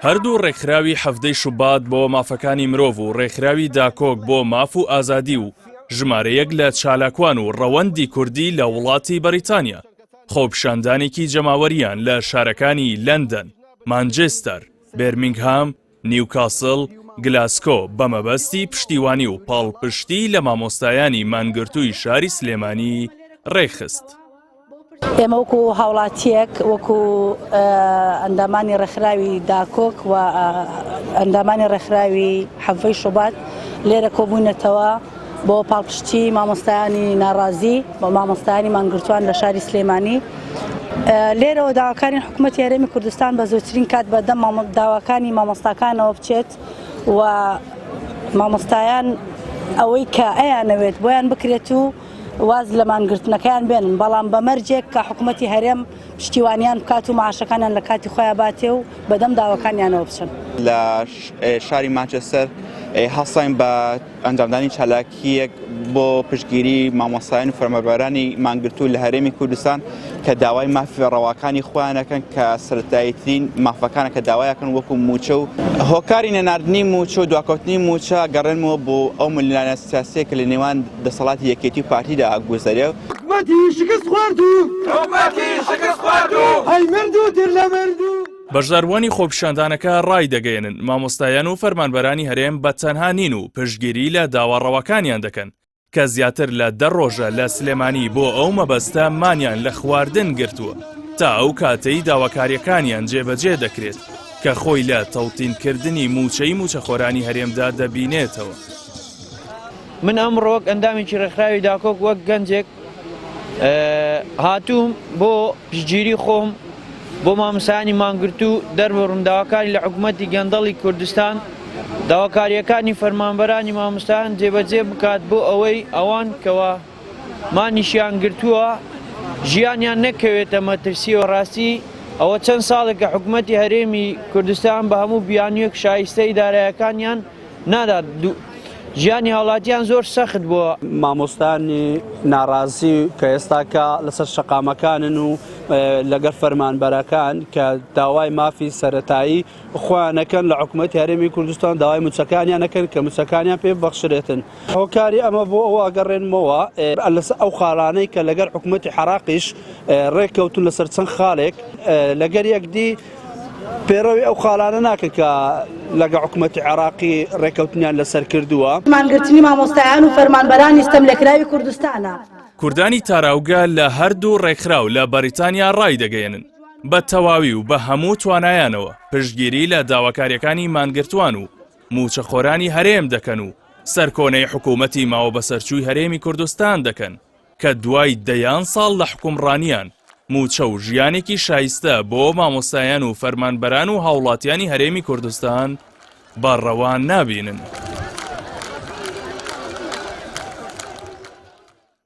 هەردوو ڕێکخراوی هەفتەی شوبات بۆ مافەکانی مرۆڤ و ڕێکخراوی داکۆک بۆ ماف و ئازادی و ژمارەیەک لە چالاکوان و ڕەوەندی کوردی لە وڵاتی بەریتانیا خۆپیشاندانێکی جەماوەریان لە شارەکانی لەندەن، مانچێستەر، بێرمینگهام، نیوکاسڵ، گلاسکۆ بەمەبەستی پشتیوانی و پاڵپشتی لە مامۆستایانی مانگرتووی شاری سلێمانی ڕێخست. ئێمە وەکو هاوڵاتیەک وەکو ئەندامانی ڕێکخراوی داکۆک و ئەندامانی ڕێکخراوی هەفتەی شوبات لێرە کۆبوونەتەوە بۆ پاڵپشتی مامۆستایانی ناڕازی بۆ مامۆستایانی مانگرتووان لە شاری سلێمانی. لێرەوە داواکانی حکوومەتی هەرێمی کوردستان بە زۆرترین کات بەدەم داواکانی مامۆستاکانەوە بچێت و مامۆستایان ئەوەی کە ئەیانەوێت بۆیان بکرێت و واز لە مانگرتنەکەیان بێنن، بەڵام بەمەرجێک کە حکوومەتی هەرێم پشتیوانیان بکات و معاشەکانیان لە کاتی خۆیان باتێ و بەدەم داواکانیانەوە بچن. لە شاری مانچێستەر هەڵساین بە ئەنجامدانی چالاکیەک بۆ پشتگیری مامۆستایان و فەرمانبەرانی مانگرتوو لە هەرێمی کوردستان کە داوای مافی ڕەواکانی خۆیانەکەن کە سەرەتاییترین مافەکانە کە داوایەکەن وەکو موچە و هۆکاری نەناردنی موچە و دواکەوتنی موچە گەڕێنمەوە بۆ ئەو ملیانە سیاسیە کە لە نێوان دەسەڵاتی یەکێتی و پارتیدا ئاگوزەرێ و بەشداروانی خۆپیشاندانەکە ڕای دەگەێنن مامۆستایان و فەرمانبەرانی هەرێم بە تەنها نین و پشتگیری لە داواڕەوەکانیان دەکەن کە زیاتر لە 10 ڕۆژە لە سلێمانی بۆ ئەو مەبەستە مانیان لە خواردن گرتووە تا ئەو کاتەی داواکاریەکانیان جێبەجێ دەکرێت کە خۆی لە تەڵتینکردنی موچەی موچەخۆرانی هەرێمدا دەبینێتەوە. من ئەمڕۆک ئەندامێکی ڕێکخراوی داکۆک وەک گەنجێک هاتووم بۆ پشتگیری خۆم بۆ مامۆستایانی مانگرتوو دەربڕم داواکاری لە حکوومەتی گەندەڵی کوردستان داواکاریەکانی فەرمانبەرانی مامۆستایان جێبەجێ بکات بۆ ئەوەی ئەوان کەوا مانیشیان گرتووە ژیانیان نەکەوێتە مەترسیەوە. ڕاستی ئەوە چەند ساڵێکە حکوومەتی هەرێمی کوردستان بە هەموو بیانیەک شایستەی دارایەکانیان نادات ژیانی هاوڵاتیان زۆر سەخت بووە. مامۆستایانی ناڕازی کە ئێستاکە لەسەر شەقامەکانن و لەگەر فەرمانبەرەکان کە داوای مافی سەرەتایی خۆیانەکەن لە حکوومەتی هەرێمی کوردستان داوای موچەکانیانەکەن کە موچەکانیان پێ ببەخشرێتن. هۆکاری ئەمە بۆ ئەوە ئەگەڕێنمەوە لەسەر ئەو خاڵانەی کە لەگەر حکوومەتی عێراقیش ڕێککەوتون لەسەر چەند خاڵێک لەگەر یەکدی پێڕەوی ئەو خاڵانە ناکە کە لەگە حکوومەتی عێراقی ڕێککەوتنیان لەسەر کردووە. مانگرتنی مامۆستایان و فەرمانبەرانی ستەملەکراوی کوردستانە. کوردانی تاراوگە لە هەردوو ڕێکخراو لە بەریتانیا ڕای دەگەێنن بە تەواوی و بە هەموو توانایانەوە پشتگیری لە داواکاریەکانی مانگرتوان و موچەخۆرانی هەرێم دەکەن و سەرکۆنەی حکوومەتی ماوە بەسەرچووی هەرێمی کوردستان دەکەن کە دوای 10 ساڵ لە حکومڕانیان موچە و ژیانێکی شایستە بۆ مامۆستایان و فەرمانبەران و هاوڵاتیانی هەرێمی کوردستان بەڕەوان نابینن.